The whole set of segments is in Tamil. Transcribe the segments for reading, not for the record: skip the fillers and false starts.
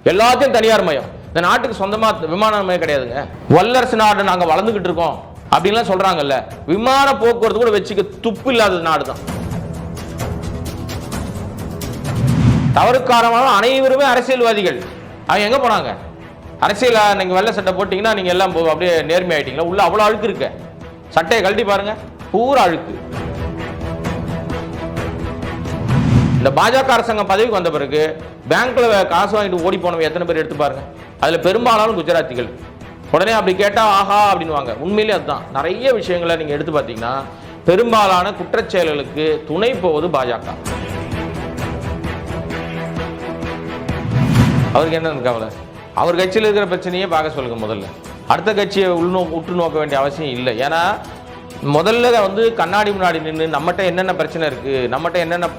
எல்லாத்தையும் தனியார் மயம். இந்த நாட்டுக்கு சொந்தமா விமானமே கிடையாதுங்க. வல்லரசு நாடு நாங்க வளர்ந்துகிட்டு இருக்கோம் அப்படின்லாம் சொல்றாங்கல்ல, விமான போக்குவரத்து கூட வச்சுக்க துப்பு இல்லாத நாடு தான். தவறுக்காரமான அனைவருமே அரசியல்வாதிகள். அவங்க எங்க போனாங்க? அரசியல் நீங்க வெள்ளை சட்டை போட்டீங்கன்னா நீங்க எல்லாம் அப்படியே நேர்மை ஆயிட்டீங்களா? உள்ள அவ்வளவு அழுக்கு இருக்கு. சட்டையை கழட்டி பாருங்க, பூரா அழுக்கு. இந்த பாஜக அரசாங்கம் பதவிக்கு வந்த பிறகு பேங்க்ல காசு வாங்கிட்டு ஓடி போனவங்க எத்தனை பேர் எடுத்து பாருங்க. அதுல பெரும்பாலான குஜராத்திகள். உடனே அப்படி கேட்டா ஆஹா அப்படின்னு. உண்மையிலே அதுதான். நிறைய விஷயங்களை நீங்க எடுத்து பார்த்தீங்கன்னா பெரும்பாலான குற்றச்செயல்களுக்கு துணை போவது பாஜக. அவருக்கு என்ன கவலை? அவர் கட்சியில் இருக்கிற பிரச்சனையே பார்க்க சொல்லுங்க. முதல்ல அடுத்த கட்சியை உற்று நோக்க வேண்டிய அவசியம் இல்லை. ஏன்னா முதல்ல கண்ணாடி முன்னாடி நின்று நம்மகிட்ட என்னென்ன பிரச்சனை இருக்கு, நம்மகிட்ட என்னென்ன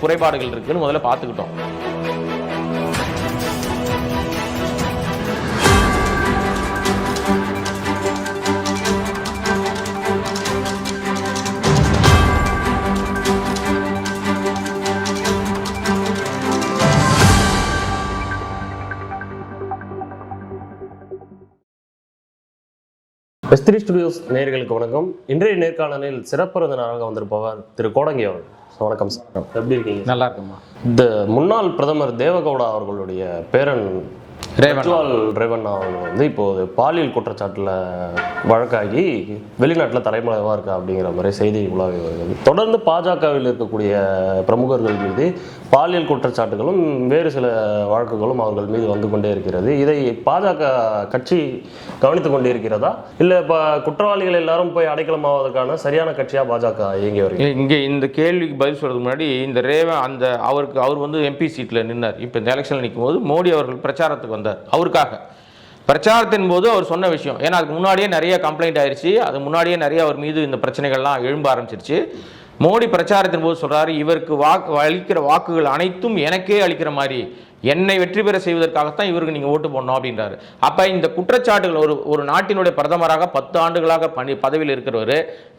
குறைபாடுகள் இருக்குன்னு முதல்ல பார்த்துக்கிட்டோம். S3 ஸ்டுடியோஸ் நேயர்களுக்கு வணக்கம். இன்றைய நேர்காணலில் சிறப்பு விருந்தினராக வந்திருப்பவர் திரு கோடங்கி அவர்கள். வணக்கம் சார், எப்படி இருக்கீங்க? நல்லா இருக்குமா. இந்த முன்னாள் பிரதமர் தேவகவுடா அவர்களுடைய பேரன் ரேவண்ணா அவர்கள் இப்போது பாலியல் குற்றச்சாட்டில் வழக்காகி வெளிநாட்டில் தலைமறைவாக இருக்கா அப்படிங்கிற மாதிரி செய்தி உலாவி வருகிறது. தொடர்ந்து பாஜகவில் இருக்கக்கூடிய பிரமுகர்கள் மீது பாலியல் குற்றச்சாட்டுகளும் வேறு சில வழக்குகளும் அவர்கள் மீது வந்து கொண்டே இருக்கிறது. இதை பாஜக கட்சி கவனித்துக் கொண்டே இருக்கிறதா, இல்லை இப்போ குற்றவாளிகள் எல்லாரும் போய் அடைக்கலமாவதற்கான சரியான கட்சியாக பாஜக இயங்கி வருகிறது? இங்கே இந்த கேள்விக்கு பதில் சொல்றதுக்கு முன்னாடி இந்த அவர் எம்பி சீட்டில் நின்னார். இப்போ இந்த எலெக்ஷனில் நிற்கும் போது மோடி அவர்கள் பிரச்சாரத்துக்கு வந்தார். அவருக்காக பிரச்சாரத்தின் போது அவர் சொன்ன விஷயம், ஏன்னா அதுக்கு முன்னாடியே நிறைய கம்ப்ளைண்ட் ஆயிடுச்சு, அது முன்னாடியே நிறைய அவர் மீது இந்த பிரச்சனைகள்லாம் எழும்ப ஆரம்பிச்சிருச்சு. மோடி பிரச்சாரத்தின் போது சொல்றாரு, இவருக்கு அளிக்கிற வாக்குகள் அனைத்தும் எனக்கே அளிக்கிற மாதிரி, என்னை வெற்றி பெற செய்வதற்காகத்தான் இவருக்கு நீங்க ஓட்டு போடணும் அப்படின்றாரு. அப்ப இந்த குற்றச்சாட்டுகள் ஒரு நாட்டினுடைய பிரதமராக 10 ஆண்டுகளாக பதவியில் இருக்கிறவர்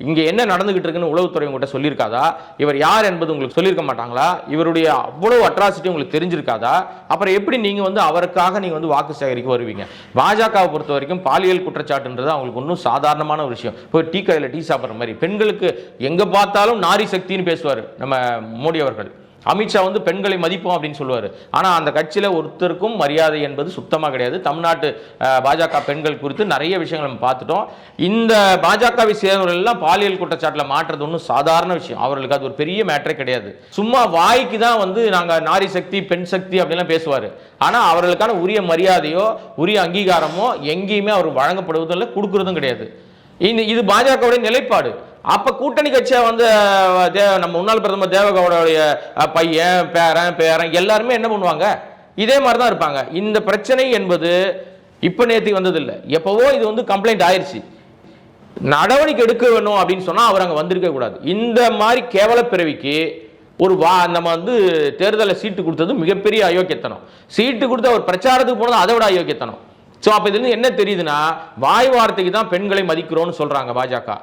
இங்க என்ன நடந்துகிட்டு இருக்குன்னு உளவுத்துறை உங்கள்கிட்ட சொல்லியிருக்காதா? இவர் யார் என்பது உங்களுக்கு சொல்லியிருக்க மாட்டாங்களா? இவருடைய அவ்வளவு அட்ராசிட்டி உங்களுக்கு தெரிஞ்சிருக்காதா? அப்புறம் எப்படி நீங்க அவருக்காக நீங்க வாக்கு சேகரிக்க வருவீங்க? பாஜகவை பொறுத்த வரைக்கும் பாலியல் குற்றச்சாட்டுன்றது அவங்களுக்கு ஒன்றும் சாதாரணமான ஒரு விஷயம். போய் டீ கடையில் டீ சாப்பிட்ற மாதிரி பெண்களுக்கு எங்க பார்த்தாலும் நாரி சக்தின்னு பேசுவார் நம்ம மோடி அவர்கள். அமித்ஷா பெண்களை மதிப்போம் அப்படின்னு சொல்லுவார். ஆனால் அந்த கட்சியில் ஒருத்தருக்கும் மரியாதை என்பது சுத்தமாக கிடையாது. தமிழ்நாட்டு பாஜக பெண்கள் குறித்து நிறைய விஷயங்கள் நம்ம பார்த்துட்டோம். இந்த பாஜகவை சேர்ந்தவர்கள் எல்லாம் பாலியல் குற்றச்சாட்டில் மாற்றுறது ஒன்றும் சாதாரண விஷயம். அவர்களுக்கு அது ஒரு பெரிய மேட்டரே கிடையாது. சும்மா வாய்க்கு தான் நாங்கள் நாரி சக்தி பெண் சக்தி அப்படின்லாம் பேசுவார். ஆனால் அவர்களுக்கான உரிய மரியாதையோ உரிய அங்கீகாரமோ எங்கேயுமே அவர் வழங்கப்படுவதும் இல்லை, கொடுக்கறதும் கிடையாது. இது பாஜகவுடைய நிலைப்பாடு. அப்ப கூட்டணி கட்சியா நம்ம முன்னாள் பிரதமர் தேவகவுடைய பையன் பேரன் எல்லாருமே என்ன பண்ணுவாங்க? இதே மாதிரிதான் இருப்பாங்க. இந்த பிரச்சனை என்பது இப்ப நேற்று வந்ததில்லை, எப்பவோ இது கம்ப்ளைண்ட் ஆயிடுச்சு. நடவடிக்கை எடுக்க வேணும் அப்படின்னு சொன்னா அவர் அங்க வந்திருக்க கூடாது. இந்த மாதிரி கேவல பிறவிக்கு நம்ம தேர்தலில் சீட்டு கொடுத்தது மிகப்பெரிய அயோக்கியத்தனம். சீட்டு கொடுத்து அவர் பிரச்சாரத்துக்கு போனது அதை விட அயோக்கியத்தனம். ஸோ அப்ப இதுல என்ன தெரியுதுன்னா, வாய் வார்த்தைக்கு தான் பெண்களை மதிக்கிறோம்னு சொல்றாங்க பாஜக.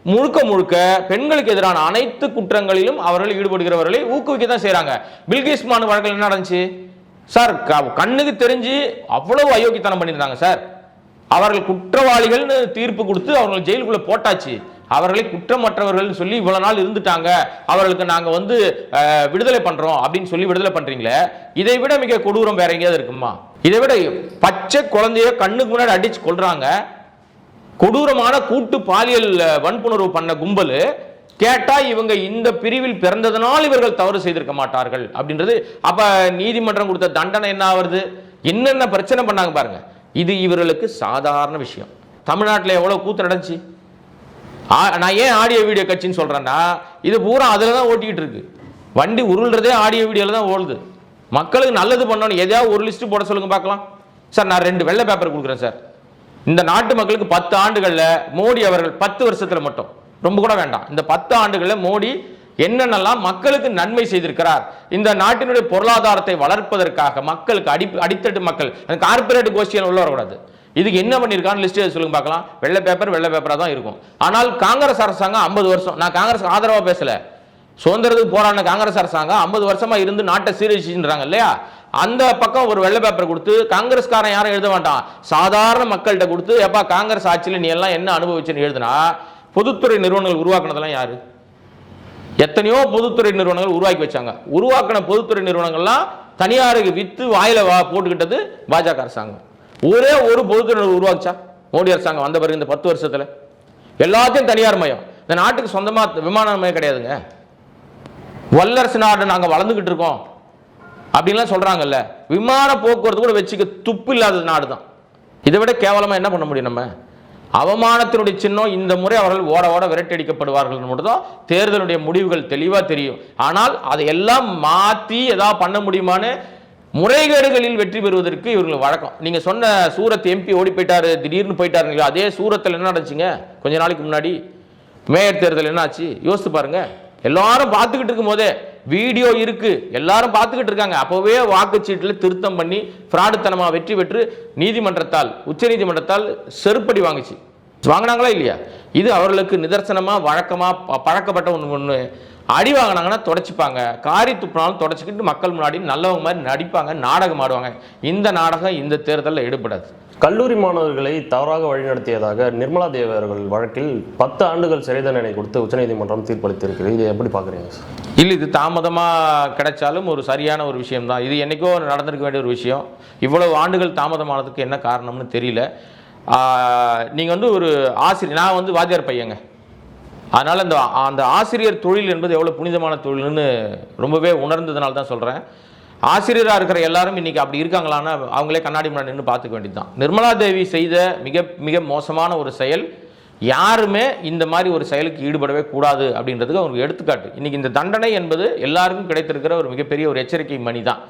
முழுக்க முழுக்க பெண்களுக்கு எதிரான அனைத்து குற்றங்களிலும் அவர்கள் ஈடுபடுகிறவர்களை ஊக்குவிக்க தான் செய்யறாங்க. பில்கிஸ் பானு வழக்கில் என்ன நடந்துச்சு சார்? கண்ணுக்கு தெரிஞ்சு அவ்வளவு அயோக்கியத்தனம் பண்ணியிருந்தாங்க சார். அவர்கள் குற்றவாளிகள் தீர்ப்பு கொடுத்து அவர்கள் ஜெயிலுக்குள்ள போட்டாச்சு. அவர்களை குற்றமற்றவர்கள் சொல்லி இவ்வளவு நாள் இருந்துட்டாங்க, அவர்களுக்கு நாங்க விடுதலை பண்றோம் அப்படின்னு சொல்லி விடுதலை பண்றீங்களே, இதை விட மிக கொடூரம் வேற எங்கேயாவது இருக்குமா? இதை விட பச்சை குழந்தைய கண்ணுக்கு முன்னாடி அடிச்சு கொள்றாங்க. கொடூரமான கூட்டு பாலியல் வன்புணர்வு பண்ண கும்பல் கேட்டா இவங்க இந்த பிரிவில் பிறந்ததனால் இவர்கள் தவறு செய்திருக்க மாட்டார்கள் அப்படின்றது. அப்ப நீதிமன்றம் கொடுத்த தண்டனை என்ன ஆகுது? என்னென்ன பிரச்சனை பண்ணாங்க பாருங்க. இது இவர்களுக்கு சாதாரண விஷயம். தமிழ்நாட்டில் எவ்வளவு கூத்து நடந்துச்சு. நான் ஏன் ஆடியோ வீடியோ கட்சின்னு சொல்றேன்னா, இது பூரா அதுல தான் ஓட்டிக்கிட்டு இருக்கு. வண்டி உருள்றதே ஆடியோ வீடியோல தான் ஓடுது. மக்களுக்கு நல்லது பண்ணணும், எதையாவது ஒரு லிஸ்ட் போட சொல்லுங்க பார்க்கலாம். சார் நான் 2 வெள்ளை பேப்பர் கொடுக்குறேன் சார். இந்த நாட்டு மக்களுக்கு 10 ஆண்டுகள்ல மோடி அவர்கள் 10 வருஷத்துல மட்டும், ரொம்ப கூட வேண்டாம், இந்த 10 ஆண்டுகள்ல மோடி என்னென்னலாம் மக்களுக்கு நன்மை செய்திருக்கிறார், இந்த நாட்டினுடைய பொருளாதாரத்தை வளர்ப்பதற்காக மக்களுக்கு அடித்தட்டு மக்கள் கார்பரேட் கோஷ்டியில் உள்ள வரக்கூடாது. இதுக்கு என்ன பண்ணியிருக்கான்னு லிஸ்ட் சொல்லுங்க பார்க்கலாம். வெள்ளை பேப்பரா தான் இருக்கும். ஆனால் காங்கிரஸ் அரசாங்கம் 50 வருஷம், நான் காங்கிரஸ் ஆதரவா பேசல, சுதந்திரத்துக்கு போராடின காங்கிரஸ் அரசாங்கம் 50 வருஷமா இருந்து நாட்டை சீரழிச்சுன்றாங்க இல்லையா, அந்த பக்கம் ஒரு வெள்ளை பேப்பர் கொடுத்து காங்கிரஸ்காரன் யாரும் எழுத மாட்டான், சாதாரண மக்கள்கிட்ட கொடுத்து எப்பா காங்கிரஸ் ஆட்சியில் நீ எல்லாம் என்ன அனுபவிச்சுன்னு எழுதுனா பொதுத்துறை நிறுவனங்கள் உருவாக்குனதெல்லாம் யாரு? எத்தனையோ பொதுத்துறை நிறுவனங்கள் உருவாக்கி வச்சாங்க. உருவாக்கின பொதுத்துறை நிறுவனங்கள்லாம் தனியாருக்கு வித்து வாயில போட்டுக்கிட்டது பாஜக அரசாங்கம். ஒரே ஒரு பொதுத்துறை உருவாச்சா மோடி அரசாங்கம் வந்த பிறகு இந்த 10 வருஷத்துல? எல்லாத்தையும் தனியார் மயம். இந்த நாட்டுக்கு சொந்தமா விமான மயம் கிடையாதுங்க. வல்லரசு நாடு நாங்க வளர்ந்துகிட்டு இருக்கோம் அப்படின்லாம் சொல்றாங்கல்ல, விமான போக்குவரத்து கூட வச்சுக்க துப்பு இல்லாத நாடு தான். இதை விட கேவலமா என்ன பண்ண முடியும்? நம்ம அவமானத்தினுடைய சின்னம். இந்த முறை அவர்கள் ஓட ஓட விரட்டடிக்கப்படுவார்கள் மட்டும்தான் தேர்தலுடைய முடிவுகள் தெளிவா தெரியும். ஆனால் அதையெல்லாம் மாற்றி ஏதாவது பண்ண முடியுமான்னு முறைகேடுகளில் வெற்றி பெறுவதற்கு இவர்கள் வழக்கம். நீங்க சொன்ன சூரத் எம்பி ஓடி போயிட்டாரு, திடீர்னு போயிட்டாரு. அதே சூரத்தில் என்ன நடந்துச்சுங்க கொஞ்ச நாளைக்கு முன்னாடி மேயர் தேர்தல் என்ன ஆச்சு யோசித்து பாருங்க. எல்லாரும் பார்த்துக்கிட்டு இருக்கும் போதே வீடியோ இருக்கு, எல்லாரும் பார்த்துக்கிட்டு இருக்காங்க. அப்போவே வாக்குச்சீட்டில் திருத்தம் பண்ணி ஃப்ராடுத்தனமா வெற்றி பெற்று நீதிமன்றத்தால் உச்ச நீதிமன்றத்தால் செருப்படி வாங்கினாங்களா இல்லையா? இது அவர்களுக்கு நிதர்சனமா வழக்கமா பழக்கப்பட்ட ஒன்று. அடி வாங்கினாங்கன்னா தொடச்சிப்பாங்க, காரி துப்புனாலும் தொடச்சிக்கிட்டு மக்கள் முன்னாடி நல்லவங்க மாதிரி நடிப்பாங்க, நாடகம் ஆடுவாங்க. இந்த நாடகம் இந்த தேர்தலில் ஈடுபடாது. கல்லூரி மாணவர்களை தவறாக வழிநடத்தியதாக நிர்மலா தேவி அவர்கள் வழக்கில் 10 ஆண்டுகள் சிறை தண்டனை கொடுத்து உச்சநீதிமன்றம் தீர்ப்பளித்திருக்கிறது. இதை எப்படி பார்க்குறீங்க சார்? இல்லை, இது தாமதமாக கிடைச்சாலும் ஒரு சரியான ஒரு விஷயம்தான். இது என்னைக்கோ நடந்திருக்க வேண்டிய ஒரு விஷயம். இவ்வளவு ஆண்டுகள் தாமதமானதுக்கு என்ன காரணம்னு தெரியல. நீங்கள் ஒரு ஆசிரியர், நான் வாத்தியார் பையங்க. அதனால் அந்த ஆசிரியர் தொழில் என்பது எவ்வளோ புனிதமான தொழில்னு ரொம்பவே உணர்ந்ததுனால தான் சொல்கிறேன். ஆசிரியராக இருக்கிற எல்லாரும் இன்னைக்கு அப்படி இருக்காங்களான்னு அவங்களே கண்ணாடி முன்னாடி நின்று பார்த்துக்க வேண்டியது தான். நிர்மலா தேவி செய்த மிக மிக மோசமான ஒரு செயல். யாருமே இந்த மாதிரி ஒரு செயலுக்கு ஈடுபடவே கூடாது அப்படின்றதுக்கு அவங்களுக்கு எடுத்துக்காட்டு. இன்னைக்கு இந்த தண்டனை என்பது எல்லாருக்கும் கிடைத்திருக்கிற ஒரு மிகப்பெரிய ஒரு எச்சரிக்கை மணி தான்.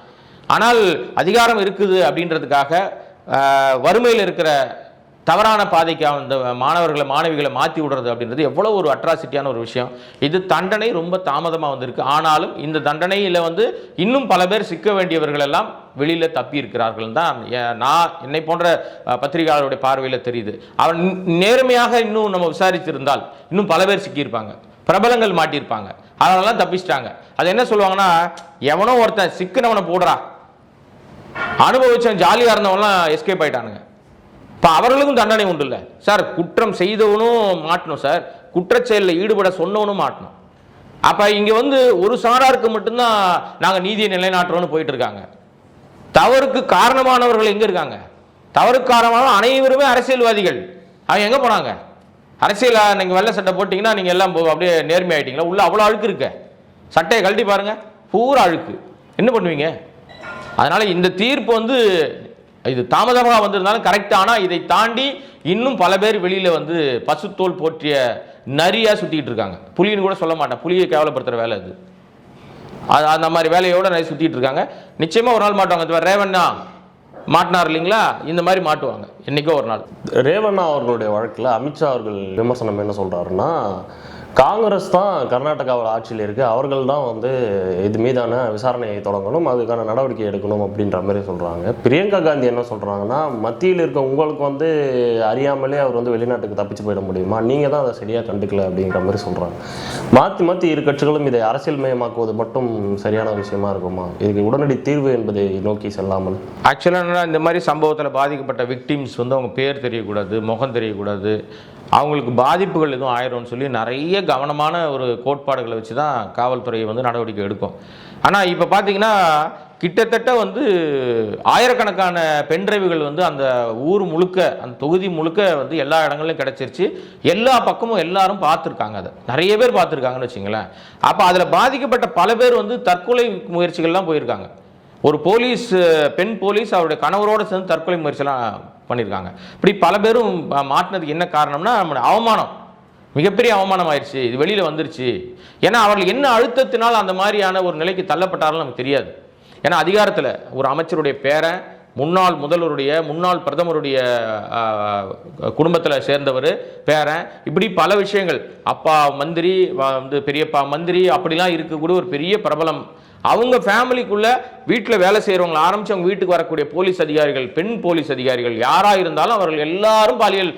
ஆனால் அதிகாரம் இருக்குது அப்படின்றதுக்காக வறுமையில் இருக்கிற தவறான பாதைக்கு அந்த மாணவர்களை மாணவிகளை மாற்றி விடுறது அப்படின்றது எவ்வளோ ஒரு அட்ராசிட்டியான ஒரு விஷயம். இது தண்டனை ரொம்ப தாமதமாக வந்திருக்கு. ஆனாலும் இந்த தண்டனையில் இன்னும் பல பேர் சிக்க வேண்டியவர்கள் எல்லாம் வெளியில் தப்பி இருக்கிறார்கள் தான் நான் என்னை போன்ற பத்திரிகையாளருடைய பார்வையில் தெரியுது. அவர் நேர்மையாக இன்னும் நம்ம விசாரித்திருந்தால் இன்னும் பல பேர் சிக்கியிருப்பாங்க, பிரபலங்கள் மாட்டியிருப்பாங்க, அதெல்லாம் தப்பிச்சிட்டாங்க. அது என்ன சொல்லுவாங்கன்னா, எவனோ ஒருத்தன் சிக்கனவனை போடுறா, அனுபவிச்சவன் ஜாலியாக இருந்தவன்லாம் எஸ்கேப் ஆயிட்டானுங்க. இப்போ அவர்களுக்கும் தண்டனை உண்டு இல்லை சார். குற்றம் செய்தவனும் மாட்டணும் சார், குற்றச்செயலில் ஈடுபட சொன்னவனும் மாட்டணும். அப்போ இங்கே ஒரு சாராருக்கு மட்டும்தான் நாங்கள் நீதியை நிலைநாட்டுறோன்னு போயிட்டு இருக்காங்க. தவறுக்கு காரணமானவர்கள் எங்கே இருக்காங்க? தவறுக்கு காரணமான அனைவருமே அரசியல்வாதிகள். அவங்க எங்கே போனாங்க? அரசியல் நீங்கள் வெள்ளை சட்டை போட்டிங்கன்னா நீங்கள் எல்லாம் அப்படியே நேர்மை ஆகிட்டீங்களா? உள்ள அவ்வளோ அழுக்கு இருக்க, சட்டையை கழட்டி பாருங்க, பூரா அழுக்கு. என்ன பண்ணுவீங்க? அதனால் இந்த தீர்ப்பு இது தாமதமாக வந்திருந்தாலும் கரெக்ட். ஆனால் இதை தாண்டி இன்னும் பல பேர் வெளியில் பசுத்தோல் போற்றிய நரியாக சுற்றிட்டு இருக்காங்க. புலின்னு கூட சொல்ல மாட்டேன், புலியை கேவலப்படுத்துகிற வேலை அது. அந்த மாதிரி வேலையோடு நிறைய சுற்றிட்டு இருக்காங்க. நிச்சயமாக ஒரு நாள் மாட்டுவாங்க. ரேவண்ணா மாட்டினார் இல்லைங்களா, இந்த மாதிரி மாட்டுவாங்க என்னைக்கோ ஒரு நாள். ரேவண்ணா அவர்களுடைய வழக்கில் அமித்ஷா அவர்கள் விமர்சனம் என்ன சொல்கிறாருன்னா, காங்கிரஸ் தான் கர்நாடகாவில் ஆட்சியில் இருக்குது, அவர்கள் தான் இது மீதான விசாரணையை தொடங்கணும், அதுக்கான நடவடிக்கை எடுக்கணும் அப்படின்ற மாதிரி சொல்கிறாங்க. பிரியங்கா காந்தி என்ன சொல்கிறாங்கன்னா, மத்தியில் இருக்க உங்களுக்கு அறியாமலே அவர் வெளிநாட்டுக்கு தப்பிச்சு போயிட முடியுமா, நீங்கள் தான் அதை சரியாக கண்டுக்கல அப்படிங்கிற மாதிரி சொல்கிறாங்க. மாற்றி இரு கட்சிகளும் இதை அரசியல் மயமாக்குவது மட்டும் சரியான விஷயமா இருக்குமா? இதுக்கு உடனடி தீர்வு என்பதை நோக்கி செல்லாமல் ஆக்சுவலாக இந்த மாதிரி சம்பவத்தில் பாதிக்கப்பட்ட விக்டிம்ஸ் அவங்க பேர் தெரியக்கூடாது, முகம் தெரியக்கூடாது, அவங்களுக்கு பாதிப்புகள் எதுவும் ஆயிரும்னு சொல்லி நிறைய கவனமான ஒரு கோட்பாடுகளை வச்சு தான் காவல்துறை நடவடிக்கை எடுக்கும். ஆனால் இப்போ பார்த்தீங்கன்னா கிட்டத்தட்ட ஆயிரக்கணக்கான பென்டிரைவுகள் அந்த ஊர் முழுக்க, அந்த தொகுதி முழுக்க எல்லா இடங்களையும் கிடச்சிருச்சு. எல்லா பக்கமும் எல்லாரும் பார்த்துருக்காங்க, அதை நிறைய பேர் பார்த்துருக்காங்கன்னு வச்சுங்களேன். அப்போ அதில் பாதிக்கப்பட்ட பல பேர் தற்கொலை முயற்சிகள்லாம் போயிருக்காங்க. ஒரு போலீஸ், பெண் போலீஸ் அவருடைய கணவரோடு சேர்ந்து தற்கொலை முயற்சியெல்லாம் பண்ணியிருக்காங்க. இப்படி பல பேரும் மாட்டினதுக்கு என்ன காரணம்னா, நம்மளுடைய அவமானம், மிகப்பெரிய அவமானம் ஆயிடுச்சு, இது வெளியில் வந்துருச்சு. ஏன்னா அவர்கள் என்ன அழுத்தத்தினால் அந்த மாதிரியான ஒரு நிலைக்கு தள்ளப்பட்டாலும் நமக்கு தெரியாது. ஏன்னா அதிகாரத்தில் ஒரு அமைச்சருடைய பேரன், முன்னாள் முதல்வருடைய, முன்னாள் பிரதமருடைய குடும்பத்தில் சேர்ந்தவர் பேரன், இப்படி பல விஷயங்கள், அப்பா மந்திரி, பெரியப்பா மந்திரி, அப்படிலாம் இருக்கக்கூடிய ஒரு பெரிய பிரபலம். அவங்க ஃபேமிலிக்குள்ள வீட்டில் வேலை செய்கிறவங்களை ஆரம்பித்து அவங்க வீட்டுக்கு வரக்கூடிய போலீஸ் அதிகாரிகள், பெண் போலீஸ் அதிகாரிகள் யாராக இருந்தாலும் அவர்கள் எல்லாரும் பாலியல்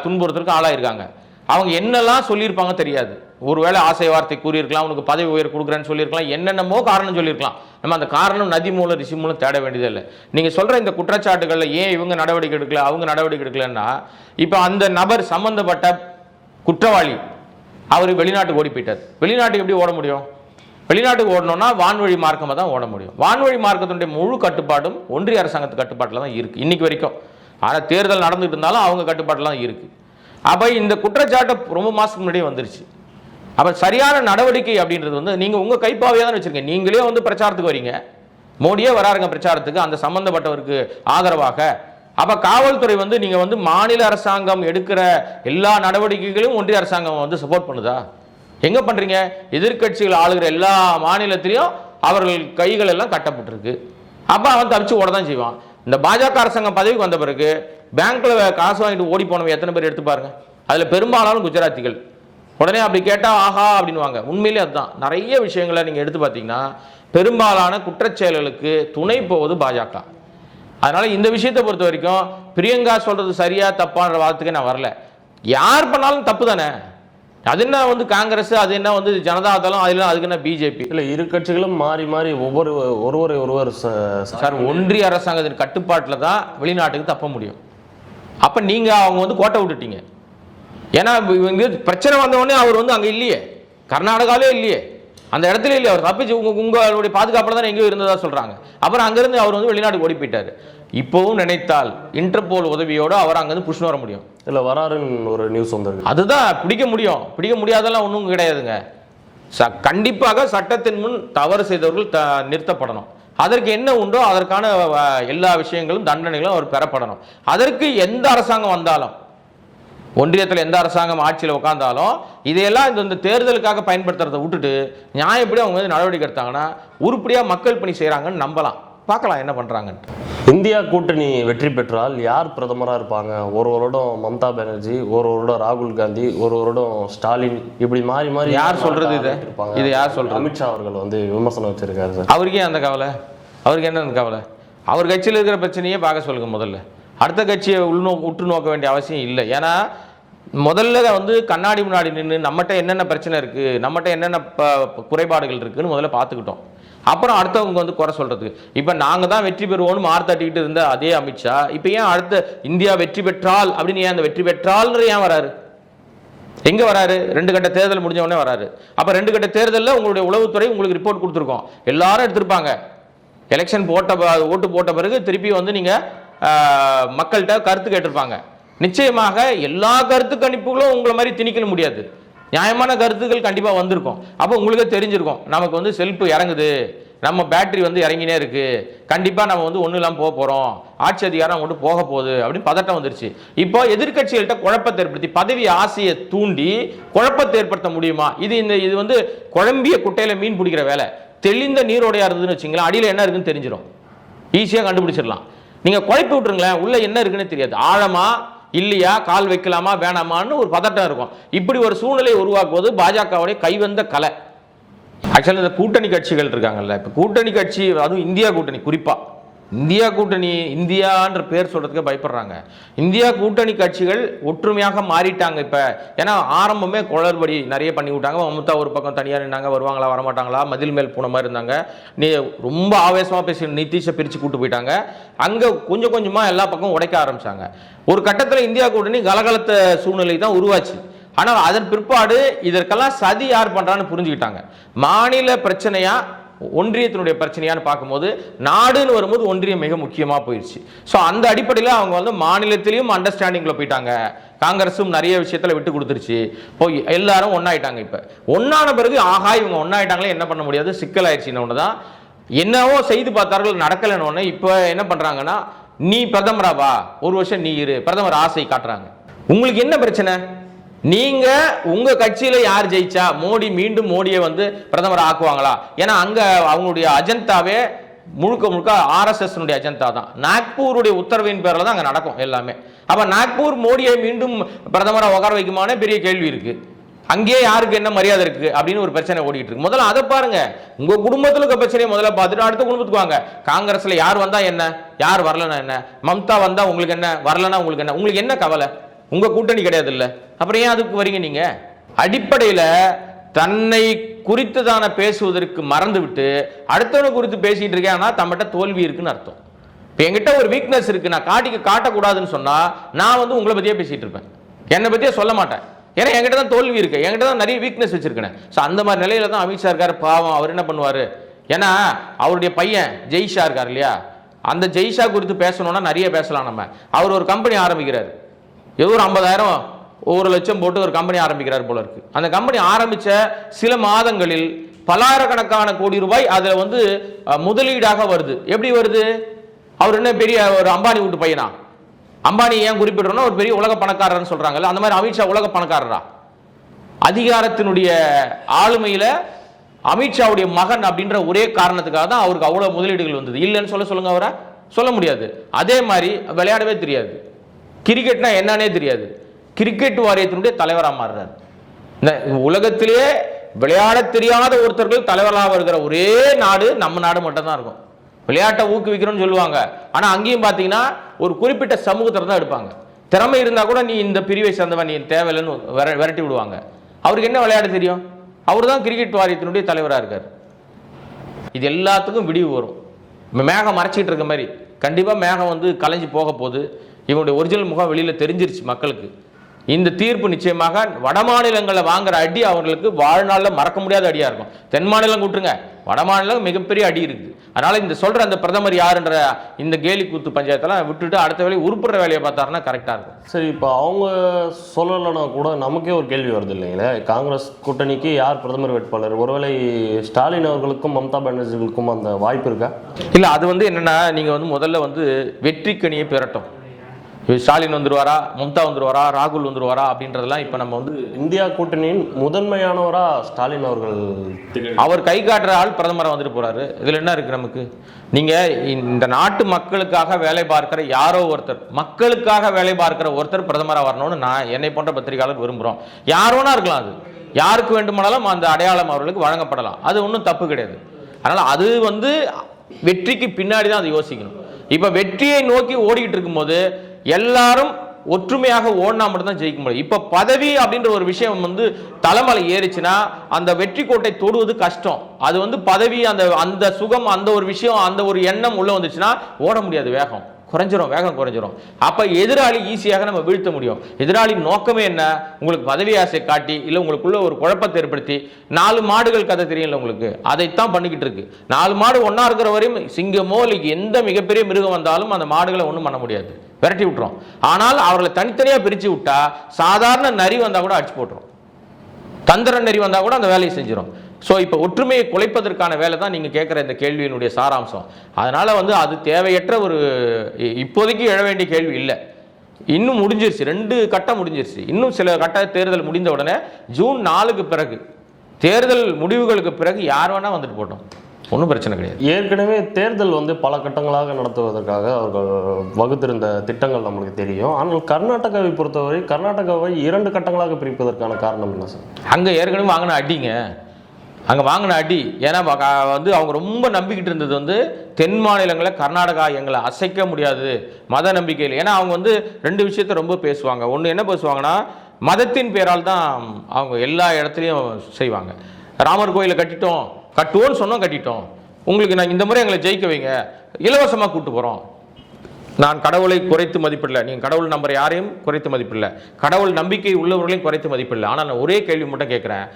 துன்புறுத்தலுக்கு ஆளாயிருக்காங்க. அவங்க என்னெல்லாம் சொல்லியிருப்பாங்க தெரியாது. ஒருவேளை ஆசை வார்த்தை கூறியிருக்கலாம், உனக்கு பதவி உயர் கொடுக்குறேன்னு சொல்லியிருக்கலாம், என்னென்னமோ காரணம் சொல்லியிருக்கலாம். நம்ம அந்த காரணம் நதி மூலம் ரிஷி மூலம் தேட வேண்டியதே இல்லை. நீங்கள் சொல்கிற இந்த குற்றச்சாட்டுகளில் ஏன் இவங்க நடவடிக்கை எடுக்கல, அவங்க நடவடிக்கை எடுக்கலன்னா, இப்போ அந்த நபர் சம்பந்தப்பட்ட குற்றவாளி அவர் வெளிநாட்டுக்கு ஓடி போயிட்டார். வெளிநாட்டுக்கு எப்படி ஓட முடியும்? வெளிநாட்டுக்கு ஓடணும்னா வான்வழி மார்க்கமாக தான் ஓட முடியும். வான்வழி மார்க்கத்தினுடைய முழு கட்டுப்பாடும் ஒன்றிய அரசாங்கத்து கட்டுப்பாட்டில் தான் இருக்குது இன்னைக்கு வரைக்கும். ஆனால் தேர்தல் நடந்துகிட்டு இருந்தாலும் அவங்க கட்டுப்பாட்டில் தான் இருக்குது. அப்போ இந்த குற்றச்சாட்டு ரொம்ப மாதத்துக்கு முன்னாடியே வந்துருச்சு. அப்போ சரியான நடவடிக்கை அப்படின்றது வந்து நீங்கள் உங்கள் கைப்பாவையாக தான் வச்சுருக்கீங்க. நீங்களே வந்து பிரச்சாரத்துக்கு வரீங்க, மோடியே வராருங்க பிரச்சாரத்துக்கு அந்த சம்பந்தப்பட்டவருக்கு ஆதரவாக. அப்போ காவல்துறை வந்து நீங்கள் வந்து மாநில அரசாங்கம் எடுக்கிற எல்லா நடவடிக்கைகளையும் ஒன்றிய அரசாங்கம் வந்து சப்போர்ட் பண்ணுதா? எங்கே பண்ணுறீங்க? எதிர்கட்சிகள் ஆளுகிற எல்லா மாநிலத்திலையும் அவர்கள் கைகள் எல்லாம் கட்டப்பட்டிருக்கு. அப்போ அவன் தப்பிச்சு ஓட தான் செய்வான். இந்த பாஜக அரசாங்கம் பதவிக்கு வந்த பிறகு பேங்க்ல காசு வாங்கிட்டு ஓடி போனவங்க எத்தனை பேர் எடுத்து பாருங்க. அதில் பெரும்பாலான குஜராத்திகள். உடனே அப்படி கேட்டால் ஆஹா அப்படின்வாங்க. உண்மையிலே அதுதான். நிறைய விஷயங்களை நீங்கள் எடுத்து பார்த்தீங்கன்னா பெரும்பாலான குற்றச்செயல்களுக்கு துணை போவது பாஜக. அதனால இந்த விஷயத்தை பொறுத்த வரைக்கும் பிரியங்கா சொல்றது சரியா தப்பான்ற வார்த்தைக்கு நான் வரல. யார் பண்ணாலும் தப்பு தானே. அது என்ன வந்து காங்கிரஸ், அது என்ன வந்து ஜனதா தளம், அதுக்கு என்ன பிஜேபி? இல்லை, இரு கட்சிகளும் மாறி மாறி ஒருவர் சார் ஒன்றிய அரசாங்கத்தின் கட்டுப்பாட்டில் தான் வெளிநாட்டுக்கு தப்ப முடியும். அப்போ நீங்கள் அவங்க வந்து கோட்டை விட்டுட்டீங்க. ஏன்னா இவங்க பிரச்சனை வந்தவொடனே அவர் வந்து அங்கே இல்லையே, கர்நாடகாவிலே இல்லையே, அந்த இடத்துல இல்லையே. அவர் தப்பிச்சு உங்களுடைய பாதுகாப்பில் தான் எங்கேயோ இருந்ததா சொல்கிறாங்க. அப்புறம் அங்கேருந்து அவர் வந்து வெளிநாட்டுக்கு ஓடி போயிட்டார். இப்போவும் நினைத்தால் இன்டர்போல் உதவியோடு அவர் அங்கேருந்து புஷ்ணு வர முடியும். இல்லை, வராருன்னு ஒரு நியூஸ் வந்திருக்கு. அதுதான் பிடிக்க முடியும். பிடிக்க முடியாதெல்லாம் ஒன்றும் கிடையாதுங்க. கண்டிப்பாக சட்டத்தின் முன் தவறு செய்தவர்கள் நிறுத்தப்படணும். அதற்கு என்ன உண்டோ அதற்கான எல்லா விஷயங்களும் தண்டனைகளும் அவர் பெறப்படணும். அதற்கு எந்த அரசாங்கம் வந்தாலும், ஒன்றியத்தில் எந்த அரசாங்கம் ஆட்சியில் உட்கார்ந்தாலும் இதையெல்லாம் இந்த தேர்தலுக்காக பயன்படுத்துறதை விட்டுட்டு நியாயப்படி அவங்க வந்து நடவடிக்கை எடுத்தாங்கன்னா உருப்படியாக மக்கள் பணி செய்கிறாங்கன்னு நம்பலாம். பார்க்கலாம் என்ன பண்ணுறாங்கன்ட்டு. இந்தியா கூட்டணி வெற்றி பெற்றால் யார் பிரதமராக இருப்பாங்க? ஒரு வருடம் மம்தா பானர்ஜி, ஒரு வருடம் ராகுல் காந்தி, ஒரு வருடம் ஸ்டாலின், இப்படி மாறி மாறி. யார் சொல்றது இது யார் சொல்றது? அமித்ஷா அவர்கள் வந்து விமர்சனம் வச்சிருக்காரு சார். அவருக்கே அந்த கவலை, அவருக்கு என்ன அந்த கவலை? அவர் கட்சியில் இருக்கிற பிரச்சனையே பார்க்க சொல்லுங்க. முதல்ல அடுத்த கட்சியை உற்று நோக்க வேண்டிய அவசியம் இல்லை. ஏன்னா முதல்ல வந்து கண்ணாடி முன்னாடி நின்று நம்மகிட்ட என்னென்ன பிரச்சனை இருக்குது, நம்மகிட்ட என்னென்ன குறைபாடுகள் இருக்குன்னு முதல்ல பார்த்துக்கிட்டோம். அப்புறம் அடுத்தவங்க வந்து குறை சொல்றதுக்கு. இப்போ நாங்கள் தான் வெற்றி பெறுவோம்னு மார்த்தட்டிக்கிட்டு இருந்த அதே அமித்ஷா இப்போ ஏன் அடுத்த இந்தியா வெற்றி பெற்றால் அப்படின்னு ஏன் அந்த வெற்றி பெற்றால்ன்ற ஏன் வராரு? எங்கே வராரு? 2 கட்ட தேர்தல் முடிஞ்ச உடனே வராரு. அப்போ 2 கட்ட தேர்தலில் உங்களுடைய உளவுத்துறை உங்களுக்கு ரிப்போர்ட் கொடுத்துருக்கோம், எல்லாரும் எடுத்திருப்பாங்க. எலெக்ஷன் ஓட்டு போட்ட பிறகு திருப்பி வந்து நீங்கள் மக்கள்கிட்ட கருத்து கேட்டிருப்பாங்க. நிச்சயமாக எல்லா கருத்து கணிப்புகளும் உங்களை மாதிரி திணிக்க முடியாது. நியாயமான கருத்துக்கள் கண்டிப்பாக வந்திருக்கும். அப்போ உங்களுக்கே தெரிஞ்சிருக்கும் நமக்கு வந்து செல்ஃபு இறங்குது, நம்ம பேட்டரி வந்து இறங்கினே இருக்கு, கண்டிப்பாக நம்ம வந்து ஒன்றும் இல்லாமல் போக போகிறோம், ஆட்சி அதிகாரம் கொண்டு போக போகுது அப்படின்னு பதட்டம் வந்துருச்சு. இப்போ எதிர்கட்சிகள்கிட்ட குழப்பத்தை ஏற்படுத்தி பதவி ஆசையை தூண்டி குழப்பத்தை ஏற்படுத்த முடியுமா? இது வந்து குழம்பிய குட்டையில மீன் பிடிக்கிற வேலை. தெளிந்த நீரோடையா இருந்ததுன்னு வச்சுங்களேன், அடியில் என்ன இருக்குன்னு தெரிஞ்சிடும், ஈஸியாக கண்டுபிடிச்சிடலாம். நீங்கள் குழப்பி விட்டுருங்களேன், உள்ள என்ன இருக்குன்னு தெரியாது. ஆழமா இல்லையா, கால் வைக்கலாமா வேணாமான்னு ஒரு பதட்டம் இருக்கும். இப்படி ஒரு சூழ்நிலை உருவாக்குவது பாஜகவுடைய கைவந்த கலை. ஆக்சுவலி இந்த கூட்டணி கட்சிகள் இருக்காங்கல்ல, இப்போ கூட்டணி கட்சி, அதுவும் இந்தியா கூட்டணி, குறிப்பாக இந்தியா கூட்டணி, இந்தியான்ற பேர் சொல்றதுக்கு பயப்படுறாங்க. இந்தியா கூட்டணி கட்சிகள் ஒற்றுமையாக மாறிட்டாங்க இப்போ. ஏன்னா ஆரம்பமே குளறுபடி நிறைய பண்ணி விட்டாங்க. மம்தா ஒரு பக்கம் தனியாக நின்னாங்க, வருவாங்களா வரமாட்டாங்களா, மதில் மேல் போன மாதிரி இருந்தாங்க. ரொம்ப ஆவேசமாக பேசி நிதிஷை பிரித்து கூட்டு போயிட்டாங்க. அங்கே கொஞ்சம் கொஞ்சமாக எல்லா பக்கம் உடைக்க ஆரம்பிச்சாங்க. ஒரு கட்டத்தில் இந்தியா கூட்டணி கலகலத்த சூழ்நிலை தான் உருவாச்சு. ஆனால் அதன் பிற்பாடு இதற்கெல்லாம் சதி யார் பண்ணுறான்னு புரிஞ்சுக்கிட்டாங்க. மாநில பிரச்சனையா ஒன்றியத்தினுடைய பிரச்சனையான்னு பார்க்கும்போது நாடுன்னு வரும்போது ஒன்றியம் மிக முக்கியமாக போயிடுச்சு. ஸோ அந்த அடிப்படையில் அவங்க வந்து மாநிலத்திலையும் அண்டர்ஸ்டாண்டிங்கில் போயிட்டாங்க. காங்கிரஸும் நிறைய விஷயத்தில் விட்டு கொடுத்துருச்சு. போய் எல்லாரும் ஒன்றாயிட்டாங்க. இப்போ ஒன்றான பிறகு ஆகா இவங்க ஒன்றாயிட்டாங்களே, என்ன பண்ண முடியாது, சிக்கலாயிடுச்சுன்னு ஒன்று தான். என்னவோ செய்து பார்த்தார்கள், நடக்கலைன்னு ஒன்று. இப்போ என்ன பண்ணுறாங்கன்னா, நீ பிரதமராவா, ஒரு வருஷம் நீ இரு, பிரதமர் ஆசை காட்டுறாங்க. உங்களுக்கு என்ன பிரச்சனை? நீங்க உங்க கட்சியில யார் ஜெயிச்சா மோடி மீண்டும் மோடியை வந்து பிரதமர் ஆக்குவாங்களா? ஏன்னா அங்க அவங்களுடைய அஜெண்டாவே முழுக்க முழுக்க RSS அஜெண்டா தான். நாக்பூருடைய உத்தரவின் பேரில் தான் அங்கே நடக்கும் எல்லாமே. அப்போ நாக்பூர் மோடியை மீண்டும் பிரதமராக உட்கார வைக்குமான பெரிய கேள்வி இருக்கு. அங்கேயே யாருக்கு என்ன மரியாதை இருக்கு அப்படின்னு ஒரு பிரச்சனை ஓடிட்டு இருக்கு. முதல்ல அதை பாருங்க. உங்க குடும்பத்தில் இருக்க பிரச்சனையை முதல்ல பார்த்துட்டு அடுத்த குடும்பத்துக்கு வாங்க. காங்கிரஸ்ல யார் வந்தா என்ன, யார் வரலன்னா என்ன, மம்தா வந்தா உங்களுக்கு என்ன, வரலன்னா உங்களுக்கு என்ன, உங்களுக்கு என்ன கவலை? உங்க கூட்டணி கிடையாது இல்ல, அப்புறம் ஏன் அதுக்கு வரீங்க? நீங்க அடிப்படையில் தன்னை குறித்துதான பேசுவதற்கு மறந்துவிட்டு அடுத்தவனை குறித்து பேசிட்டு இருக்கேன், தம்மிட்ட தோல்வி இருக்குன்னு அர்த்தம். இப்போ என்கிட்ட ஒரு வீக்னஸ் இருக்கு, நான் காட்டக்கூடாதுன்னு சொன்னா நான் வந்து உங்களை பத்தியே பேசிட்டு இருப்பேன், என்னை பத்தியே சொல்ல மாட்டேன். ஏன்னா என்கிட்ட தான் தோல்வி இருக்கு, என்கிட்ட தான் நிறைய வீக்னஸ் வச்சிருக்கேன். ஸோ அந்த மாதிரி நிலையில தான் அமித்ஷா இருக்காரு. பாவம், அவர் என்ன பண்ணுவாரு, ஏன்னா அவருடைய பையன் ஜெய்ஷா இருக்கார் இல்லையா, அந்த ஜெய்ஷா குறித்து பேசணும்னா நிறைய பேசலாம். நம்ம அவர் ஒரு கம்பெனி ஆரம்பிக்கிறார், ஏதோ ஒரு 50,000 1 லட்சம் போட்டு ஒரு கம்பெனி ஆரம்பிக்கிறார் போல இருக்கு. அந்த கம்பெனி ஆரம்பிச்ச சில மாதங்களில் பல்லாயிரக்கணக்கான கோடி ரூபாய் அதுல வந்து முதலீடாக வருது. எப்படி வருது? அவர் என்ன பெரிய ஒரு அம்பானி வீட்டு பையனா? அம்பானி ஏன் குறிப்பிடுறோம்னா ஒரு பெரிய உலக பணக்காரர்னு சொல்றாங்கல்ல, அந்த மாதிரி அமித்ஷா உலக பணக்காரரா? அதிகாரத்தினுடைய ஆளுமையில அமித்ஷாவுடைய மகன் அப்படின்ற ஒரே காரணத்துக்காக தான் அவருக்கு அவ்வளவு முதலீடுகள் வந்தது. இல்லைன்னு சொல்லுங்க, அவரை சொல்ல முடியாது. அதே மாதிரி விளையாடவே தெரியாது, கிரிக்கெட்னா என்னன்னே தெரியாது, கிரிக்கெட் வாரியத்தினுடைய தலைவராக மாறுறார். இந்த உலகத்திலேயே விளையாட தெரியாத ஒருத்தர்கள் தலைவராக வருகிற ஒரே நாடு நம்ம நாடு மட்டும் தான் இருக்கும். விளையாட்டை ஊக்குவிக்கிறோம்னு சொல்லுவாங்க, ஆனா அங்கேயும் பாத்தீங்கன்னா ஒரு குறிப்பிட்ட சமூகத்தை தான் எடுப்பாங்க. திறமை இருந்தா கூட நீ இந்த பிரிவை சேர்ந்தவன், நீ தேவையில்லைன்னு விரட்டி விடுவாங்க. அவருக்கு என்ன விளையாட தெரியும்? அவர் தான் கிரிக்கெட் வாரியத்தினுடைய தலைவராக இருக்கார். இது எல்லாத்துக்கும் விடிவு வரும். மேகம் மறைச்சிட்டு இருக்க மாதிரி கண்டிப்பா மேகம் வந்து கலைஞ்சு போக போகுது. இவனுடைய ஒரிஜினல் முகம் வெளியில தெரிஞ்சிருச்சு மக்களுக்கு. இந்த தீர்ப்பு நிச்சயமாக வட மாநிலங்களில் வாங்குற அடி அவர்களுக்கு வாழ்நாளில் மறக்க முடியாத அடியா இருக்கும். தென் மாநிலம் கூட்டுருங்க, வட மாநிலம் மிகப்பெரிய அடி இருக்குது. அதனால இந்த சொல்ற அந்த பிரதமர் யாருன்ற இந்த கேலி கூத்து பஞ்சாயத்தெல்லாம் விட்டுட்டு அடுத்த வேலையை உருப்புற வேலையை பார்த்தாருன்னா கரெக்டா இருக்கும். சரி, இப்போ அவங்க சொல்லலைன்னா கூட நமக்கே ஒரு கேள்வி வருது இல்லைங்களே, காங்கிரஸ் கூட்டணிக்கு யார் பிரதமர் வேட்பாளர்? ஒருவேளை ஸ்டாலின் அவர்களுக்கும் மம்தா பானர்ஜிகளுக்கும் அந்த வாய்ப்பு இருக்கா? இல்ல, அது வந்து என்னன்னா, நீங்க வந்து முதல்ல வந்து வெற்றி கனியை பெறட்டும். ஸ்டாலின் வந்துருவாரா, மம்தா வந்துருவாரா, ராகுல் வந்துருவாரா அப்படின்றதெல்லாம் இப்ப நம்ம வந்து இந்தியா கூட்டணியின் முதன்மையானவரா ஸ்டாலின் அவர்கள் அவர் கை காட்டுற ஆள் பிரதமராக வந்துட்டு போறாரு. இதுல என்ன இருக்கு நமக்கு? நீங்க இந்த நாட்டு மக்களுக்காக வேலை பார்க்கிற யாரோ ஒருத்தர், மக்களுக்காக வேலை பார்க்கிற ஒருத்தர் பிரதமராக வரணும்னு நான் என்னை போன்ற பத்திரிகையாளர் விரும்புறோம். யாரோனா இருக்கலாம், அது யாருக்கு வேண்டுமானாலும் அந்த அடையாளம் அவர்களுக்கு வழங்கப்படலாம், அது ஒன்றும் தப்பு கிடையாது. அதனால அது வந்து வெற்றிக்கு பின்னாடி தான் அதை யோசிக்கணும். இப்ப வெற்றியை நோக்கி ஓடிக்கிட்டு இருக்கும்போது எல்லாரும் ஒற்றுமையாக ஓடினா மட்டும் தான் ஜெயிக்க முடியும். இப்ப பதவி அப்படின்ற ஒரு விஷயம் வந்து தலைமலை ஏறிச்சுன்னா அந்த வெற்றி கோட்டை தொடுவது கஷ்டம். அது வந்து பதவி, அந்த சுகம், அந்த ஒரு விஷயம், அந்த ஒரு எண்ணம் உள்ள வந்துச்சுன்னா ஓட முடியாது, வேகம் குறைஞ்சிரும். அப்ப எதிராளி ஈஸியாக நம்ம வீழ்த்த முடியும். எதிராளியின் நோக்கமே என்ன? உங்களுக்கு பதவி ஆசை காட்டி, இல்ல உங்களுக்குள்ள ஒரு குழப்பத்தை ஏற்படுத்தி, 4 மாடுகள் கதை தெரியல உங்களுக்கு, அதைத்தான் பண்ணிக்கிட்டு இருக்கு. 4 மாடு ஒன்னா இருக்கிற வரையும் சிங்கமோ இல்லை எந்த மிகப்பெரிய மிருகம் வந்தாலும் அந்த மாடுகளை ஒன்றும் பண்ண முடியாது, விரட்டி விட்டுரும். ஆனால் அவர்களை தனித்தனியா பிரிச்சு விட்டா சாதாரண நரி வந்தா கூட அடிச்சு போட்டுரும், தந்திர நரி வந்தா கூட அந்த வேலையை செஞ்சிடும். ஸோ இப்போ ஒற்றுமையை குலைப்பதற்கான வேலை தான் நீங்கள் கேட்குற இந்த கேள்வியினுடைய சாராம்சம். அதனால் வந்து அது தேவையற்ற ஒரு, இப்போதைக்கு எழ வேண்டிய கேள்வி இல்லை. இன்னும் முடிஞ்சிருச்சு, 2 கட்டம் முடிஞ்சிருச்சு. இன்னும் சில கட்ட தேர்தல் முடிந்த உடனே ஜூன் 4க்கு பிறகு, தேர்தல் முடிவுகளுக்கு பிறகு யார் வேணால் வந்துட்டு போட்டோம், ஒன்றும் பிரச்சனை கிடையாது. ஏற்கனவே தேர்தல் வந்து பல கட்டங்களாக நடத்துவதற்காக அவர்கள் வகுத்திருந்த திட்டங்கள் நம்மளுக்கு தெரியும். ஆனால் கர்நாடகாவை பொறுத்தவரை கர்நாடகாவை 2 கட்டங்களாக பிரிப்பதற்கான காரணம் என்ன சார்? அங்கே ஏற்கனவே வாங்கின அடிங்க, அங்கே வாங்கின அடி. ஏன்னா வந்து அவங்க ரொம்ப நம்பிக்கிட்டு இருந்தது வந்து தென் மாநிலங்களில் கர்நாடகா எங்களை அசைக்க முடியாது மத நம்பிக்கையில். ஏன்னா அவங்க வந்து 2 விஷயத்த ரொம்ப பேசுவாங்க. ஒன்று என்ன பேசுவாங்கன்னா, மதத்தின் பேரால் தான் அவங்க எல்லா இடத்துலையும் செய்வாங்க. ராமர் கோயிலை கட்டுவோன்னு சொன்னோம், கட்டிட்டோம், உங்களுக்கு நான் இந்த முறை எங்களை ஜெயிக்க வைங்க, இலவசமாக கூட்டு போகிறோம். நான் கடவுளை குறைத்து மதிப்பிடல, நீங்கள் கடவுள் நம்புற யாரையும் குறைத்து மதிப்பிடல, கடவுள் நம்பிக்கை உள்ளவர்களையும் குறைத்து மதிப்பிடல. ஆனால் நான் ஒரே கேள்வி மட்டும் கேட்குறேன்,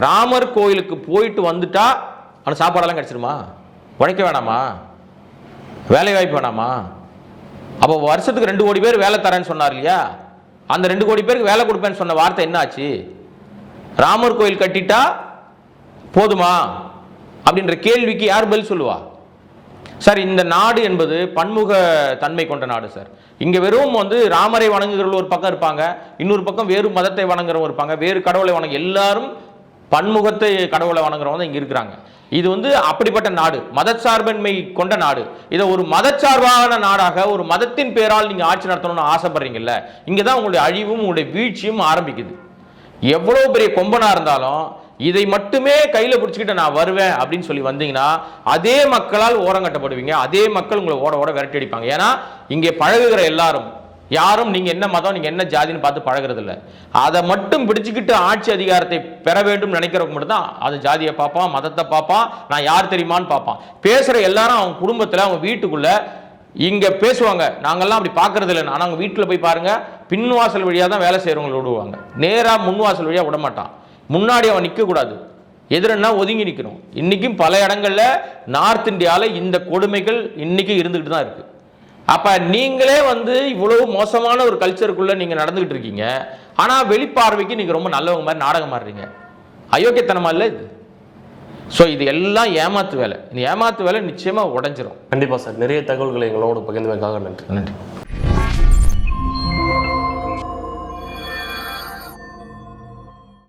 ராமர் கோயிலுக்கு போயிட்டு வந்துட்டா அந்த சாப்பாடெல்லாம் கிடைச்சிருமா? உழைக்க வேணாமா? வேலை வாய்ப்பு வேணாமா? அப்போ வருஷத்துக்கு 2 கோடி பேர் வேலை தரேன்னு சொன்னார் இல்லையா, அந்த 2 கோடி பேருக்கு வேலை கொடுப்பேன்னு சொன்ன வார்த்தை என்ன ஆச்சு? ராமர் கோயில் கட்டிட்டா போதுமா அப்படின்ற கேள்விக்கு யார் பதில் சொல்லுவா? சார், இந்த நாடு என்பது பன்முக தன்மை கொண்ட நாடு சார். இங்க வெறும் வந்து ராமரை வணங்குகிறவர்கள் ஒரு பக்கம் இருப்பாங்க, இன்னொரு பக்கம் வேறு மதத்தை வணங்குறவங்க இருப்பாங்க, வேறு கடவுளை வணங்க, எல்லாரும் பன்முகத்தை கடவுளை வணங்குறவங்க தான் இங்க இருக்கிறாங்க. இது வந்து அப்படிப்பட்ட நாடு, மதச்சார்பின்மை கொண்ட நாடு. இதை ஒரு மதச்சார்பான நாடாக, ஒரு மதத்தின் பேரால் நீங்க ஆட்சி நடத்தணும்னு ஆசைப்படுறீங்கல்ல, இங்கதான் உங்களுடைய அழிவும் உங்களுடைய வீழ்ச்சியும் ஆரம்பிக்குது. எவ்வளவு பெரிய கொம்பனா இருந்தாலும் இதை மட்டுமே கையில பிடிச்சிக்கிட்டு நான் வருவேன் அப்படின்னு சொல்லி வந்தீங்கன்னா அதே மக்களால் ஓரங்கட்டப்படுவீங்க, அதே மக்கள் உங்களை ஓட ஓட விரட்டி அடிப்பாங்க. ஏன்னா இங்கே பழகுகிற எல்லாரும் யாரும் நீங்க என்ன மதம் நீங்க என்ன ஜாதின்னு பார்த்து பழகிறது இல்லை. அதை மட்டும் பிடிச்சுக்கிட்டு ஆட்சி அதிகாரத்தை பெற வேண்டும் நினைக்கிறவங்க மட்டும் தான் அது ஜாதியை பார்ப்பான், மதத்தை பார்ப்பான், நான் யார் தெரியுமான்னு பார்ப்பான். பேசுற எல்லாரும் அவங்க குடும்பத்தில் அவங்க வீட்டுக்குள்ள இங்க பேசுவாங்க, நாங்கெல்லாம் அப்படி பார்க்கறது இல்லை. ஆனால் அவங்க வீட்டில் போய் பாருங்க, பின்வாசல் வழியாக தான் வேலை செய்கிறவங்களை விடுவாங்க, நேராக முன்வாசல் வழியாக விட மாட்டான். முன்னாடி அவன் நிற்கக்கூடாது, எதிரன்னா ஒதுங்கி நிற்கணும். இன்னைக்கும் பல இடங்கள்ல நார்த் இந்தியாவில் இந்த கொடுமைகள் இன்னைக்கு இருந்துகிட்டு தான் இருக்கு. அப்ப நீங்களே வந்து இவ்வளவு மோசமான ஒரு கல்ச்சருக்குள்ள நீங்க நடந்துகிட்டு இருக்கீங்க. ஆனா வெளிப்பார்வைக்கு நீங்க ரொம்ப நல்லவங்க மாதிரி நாடகம் ஆடுறீங்க. அயோக்கியத்தனமா இல்லை இது? ஸோ இது எல்லாம் ஏமாத்து வேலை. இந்த ஏமாத்து வேலை நிச்சயமா உடைஞ்சிரும். கண்டிப்பா சார். நிறைய தகவல்களை எங்களோடு பகிர்ந்தமைக்காக நன்றி. நன்றி.